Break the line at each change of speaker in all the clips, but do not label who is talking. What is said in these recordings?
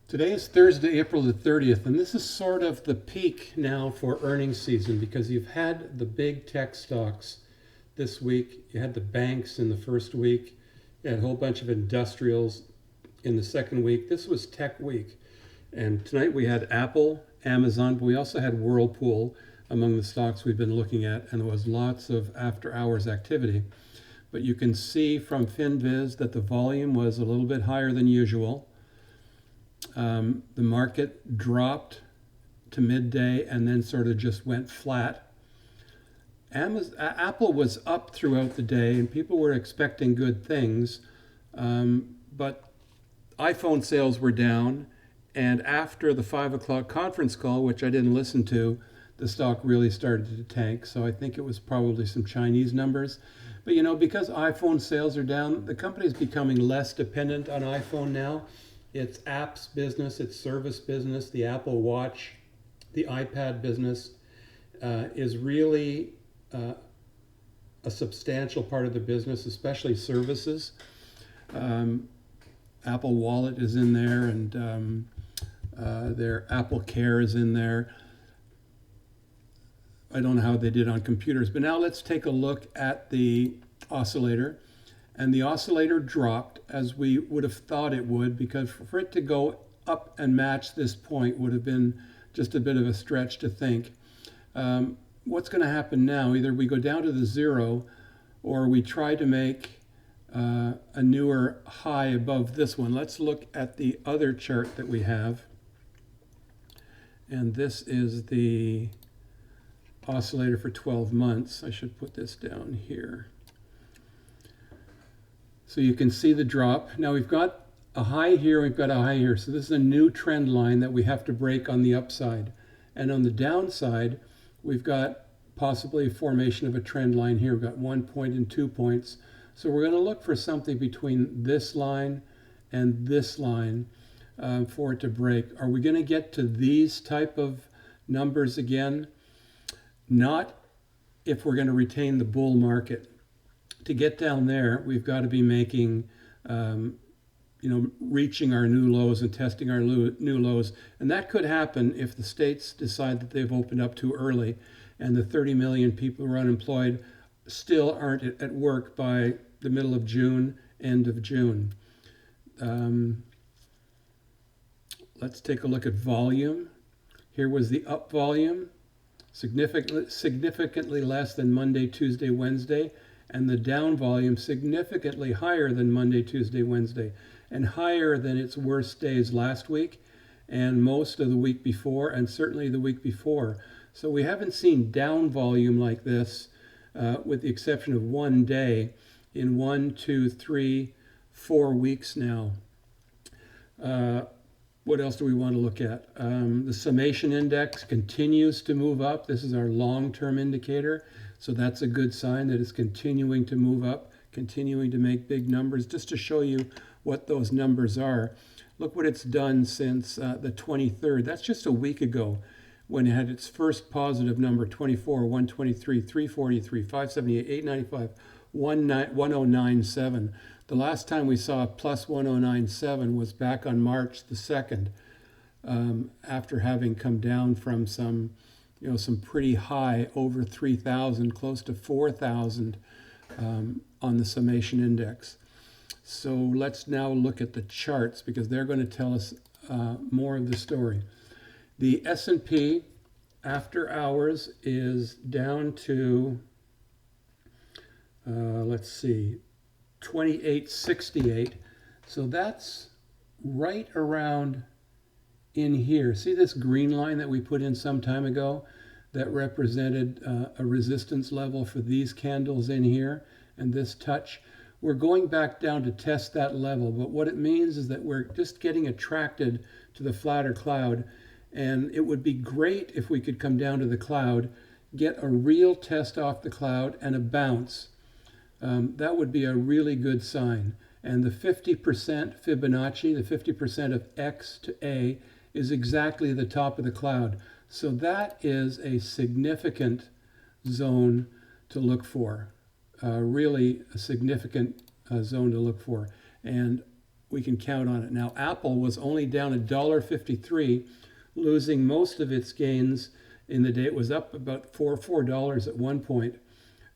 Today is Thursday, April the 30th, and this is sort of the peak now for earnings season because you've had the big tech stocks this week. You had the banks in the first week. You had a whole bunch of industrials in the second week. This was tech week. And tonight we had Apple, Amazon, but we also had Whirlpool among the stocks we've been looking at, and there was lots of after hours activity. But you can see from FinViz that the volume was a little bit higher than usual. The market dropped to midday and then sort of just went flat. Apple was up throughout the day and people were expecting good things, but iPhone sales were down. And after the 5 o'clock conference call, which I didn't listen to, the stock really started to tank. So I think it was probably some Chinese numbers. But because iPhone sales are down, the company is becoming less dependent on iPhone now. It's apps business, it's service business, the Apple Watch, the iPad business is really a substantial part of the business, especially services. Apple Wallet is in there, and their Apple Care is in there. I don't know how they did on computers, but now let's take a look at the oscillator. And the oscillator dropped as we would have thought it would, because for it to go up and match this point would have been just a bit of a stretch to think. What's going to happen now? Either we go down to the zero or we try to make a newer high above this one. Let's look at the other chart that we have. And this is the oscillator for 12 months. I should put this down here. So you can see the drop. Now we've got a high here, we've got a high here. So this is a new trend line that we have to break on the upside. And on the downside, we've got possibly a formation of a trend line here. We've got 1 point and 2 points. So we're going to look for something between this line and this line for it to break. Are we going to get to these type of numbers again? Not if we're going to retain the bull market. To get down there, we've got to be making, reaching our new lows and testing our new lows. And that could happen if the states decide that they've opened up too early and the 30 million people who are unemployed still aren't at work by the middle of June, end of June. Let's take a look at volume. Here was the up volume, significantly less than Monday, Tuesday, Wednesday. And the down volume significantly higher than Monday, Tuesday, Wednesday, and higher than its worst days last week and most of the week before, and certainly the week before. So we haven't seen down volume like this, with the exception of one day, in 1, 2, 3, 4 weeks now. What else do we want to look at? The summation index continues to move up. This is our long-term indicator. So that's a good sign that it's continuing to move up, continuing to make big numbers. Just to show you what those numbers are, look what it's done since the 23rd. That's just a week ago when it had its first positive number, 24, 123, 343, 578, 895, 1097. The last time we saw a plus 1097 was back on March the 2nd, after having come down from some pretty high, over 3,000, close to 4,000 on the summation index. So let's now look at the charts because they're going to tell us more of the story. The S&P after hours is down to, let's see, 2868. So that's right around in here. See this green line that we put in some time ago that represented a resistance level for these candles in here and this touch? We're going back down to test that level, but what it means is that we're just getting attracted to the flatter cloud, and it would be great if we could come down to the cloud, get a real test off the cloud and a bounce. That would be a really good sign. And the 50% Fibonacci, the 50% of X to A, is exactly the top of the cloud. So that is a significant zone to look for, really a significant zone to look for. And we can count on it. Now, Apple was only down $1.53, losing most of its gains in the day. It was up about $4 at one point.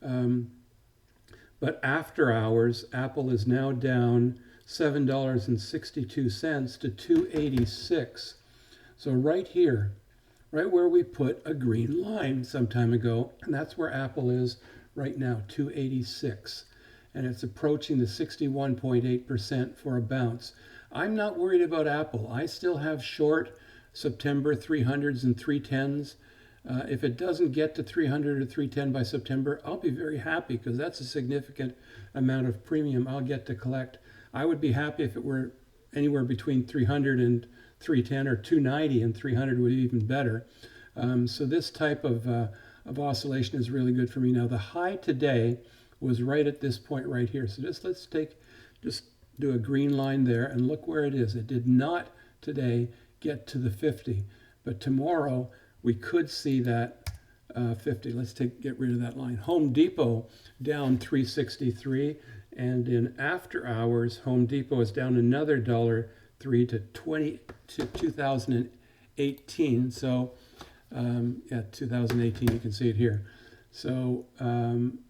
But after hours, Apple is now down $7.62 to $2.86. So right here, right where we put a green line some time ago, and that's where Apple is right now, $2.86. And it's approaching the 61.8% for a bounce. I'm not worried about Apple. I still have short September 300s and 310s. If it doesn't get to 300 or 310 by September, I'll be very happy because that's a significant amount of premium I'll get to collect. I would be happy if it were anywhere between 300 and 310, or 290 and 300 would be even better. So this type of oscillation is really good for me. Now the high today was right at this point right here. So let's do a green line there and look where it is. It did not today get to the 50, but tomorrow we could see that 50. Let's get rid of that line. Home Depot down 363, and in after hours, Home Depot is down another $1.03 to 2018. So 2018, you can see it here. So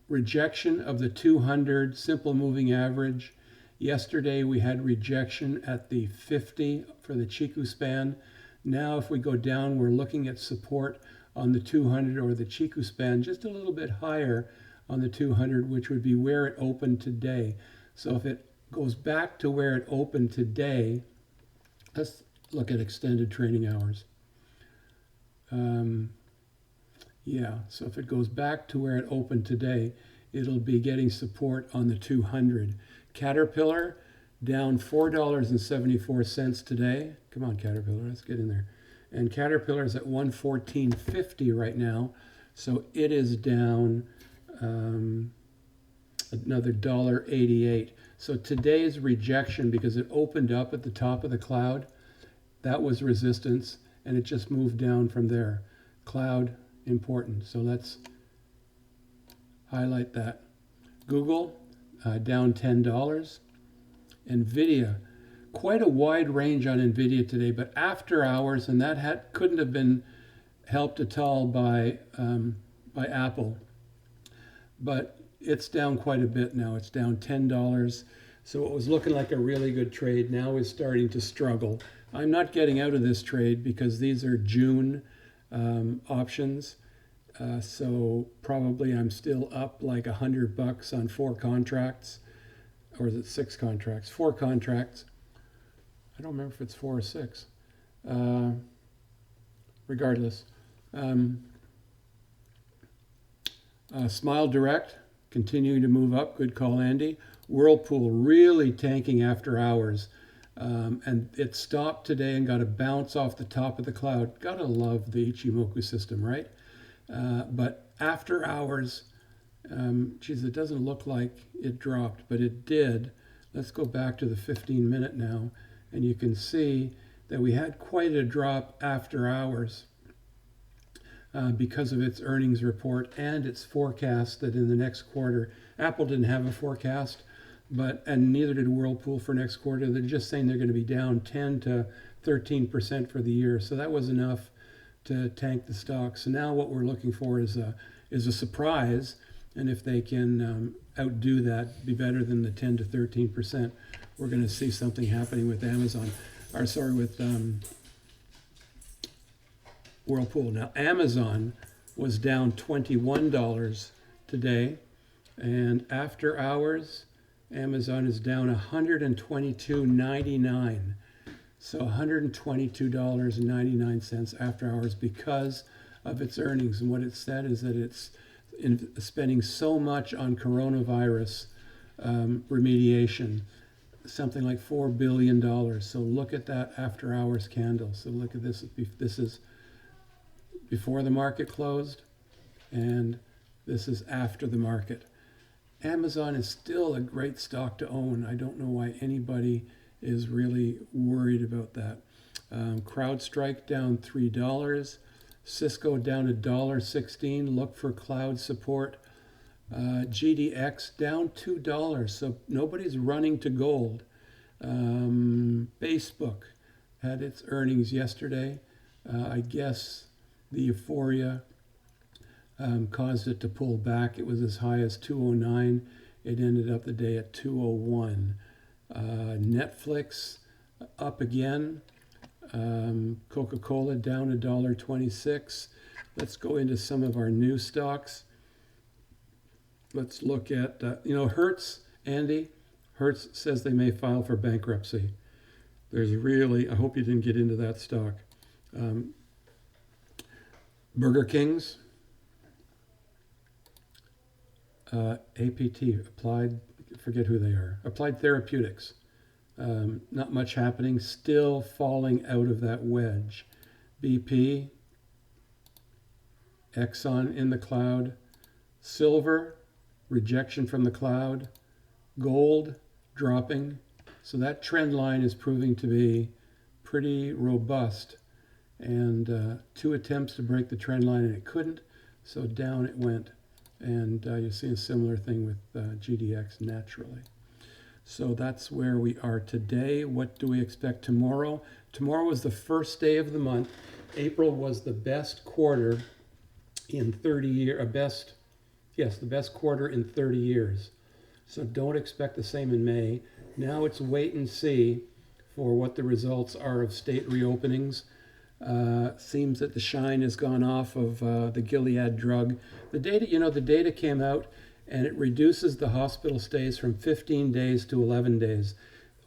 rejection of the 200 simple moving average. Yesterday we had rejection at the 50 for the Chiku span. Now if we go down, we're looking at support on the 200 or the Chiku span just a little bit higher on the 200, which would be where it opened today. So if it goes back to where it opened today, let's look at extended trading hours. So if it goes back to where it opened today, it'll be getting support on the 200. Caterpillar down $4.74 today. Come on, Caterpillar, let's get in there. And Caterpillar is at 114.50 right now, so it is down another $1.88. So today's rejection, because it opened up at the top of the cloud, that was resistance, and it just moved down from there. Cloud, important. So let's highlight that. Google down $10. NVIDIA, quite a wide range on NVIDIA today, but after hours, and that couldn't have been helped at all by Apple. But it's down quite a bit now. It's down $10. So what was looking like a really good trade now is starting to struggle. I'm not getting out of this trade because these are June options. So probably I'm still up like $100 on 4 contracts. Or is it 6 contracts? 4 contracts. I don't remember if it's 4 or 6. Regardless. Smile Direct continuing to move up. Good call, Andy. Whirlpool really tanking after hours. And it stopped today and got a bounce off the top of the cloud. Gotta love the Ichimoku system, right? But after hours, geez, it doesn't look like it dropped, but it did. Let's go back to the 15-minute now, and you can see that we had quite a drop after hours because of its earnings report and its forecast that in the next quarter, Apple didn't have a forecast, and neither did Whirlpool for next quarter. They're just saying they're going to be down 10 to 13% for the year. So that was enough to tank the stock. So now what we're looking for is a surprise. And if they can outdo that, be better than the 10 to 13%, we're going to see something happening with with Whirlpool. Now, Amazon was down $21 today, and after hours, Amazon is down $122.99. So $122.99 after hours because of its earnings. And what it said is that it's spending so much on coronavirus remediation, something like $4 billion. So look at that after hours candle. So look at this. This is before the market closed, and this is after the market. Amazon is still a great stock to own. I don't know why anybody is really worried about that. CrowdStrike down $3. Cisco down $1.16. Look for cloud support. GDX down $2. So nobody's running to gold. Facebook had its earnings yesterday. I guess the euphoria caused it to pull back. It was as high as 209. It ended up the day at 201. Netflix up again. Coca-Cola down $1.26. Let's go into some of our new stocks. Let's look at, Hertz, Andy. Hertz says they may file for bankruptcy. I hope you didn't get into that stock. Burger King's, APT, Applied, forget who they are. Applied Therapeutics. Not much happening, still falling out of that wedge. BP, Exxon in the cloud. Silver, rejection from the cloud. Gold, dropping. So that trend line is proving to be pretty robust. And 2 attempts to break the trend line and it couldn't, so down it went. And you'll see a similar thing with GDX naturally. So that's where we are today. What do we expect tomorrow? Tomorrow is the first day of the month. April was the best quarter in 30 years. The best quarter in 30 years. So don't expect the same in May. Now it's wait and see for what the results are of state reopenings. Seems that the shine has gone off of the Gilead drug. The data came out and it reduces the hospital stays from 15 days to 11 days.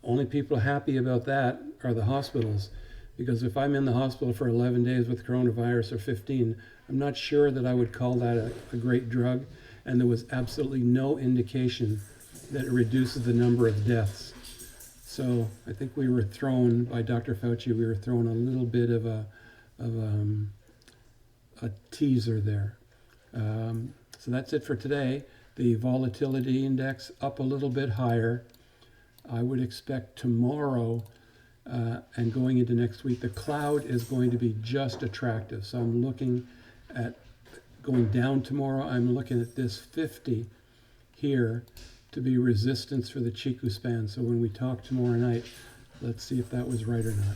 Only people happy about that are the hospitals, because if I'm in the hospital for 11 days with coronavirus or 15, I'm not sure that I would call that a great drug. And there was absolutely no indication that it reduces the number of deaths. So I think we were thrown, by Dr. Fauci, we were thrown a little bit of a teaser there. So that's it for today. The volatility index up a little bit higher. I would expect tomorrow and going into next week, the cloud is going to be just attractive. So I'm looking at going down tomorrow. I'm looking at this 50 here to be resistance for the Chiku span. So when we talk tomorrow night, let's see if that was right or not.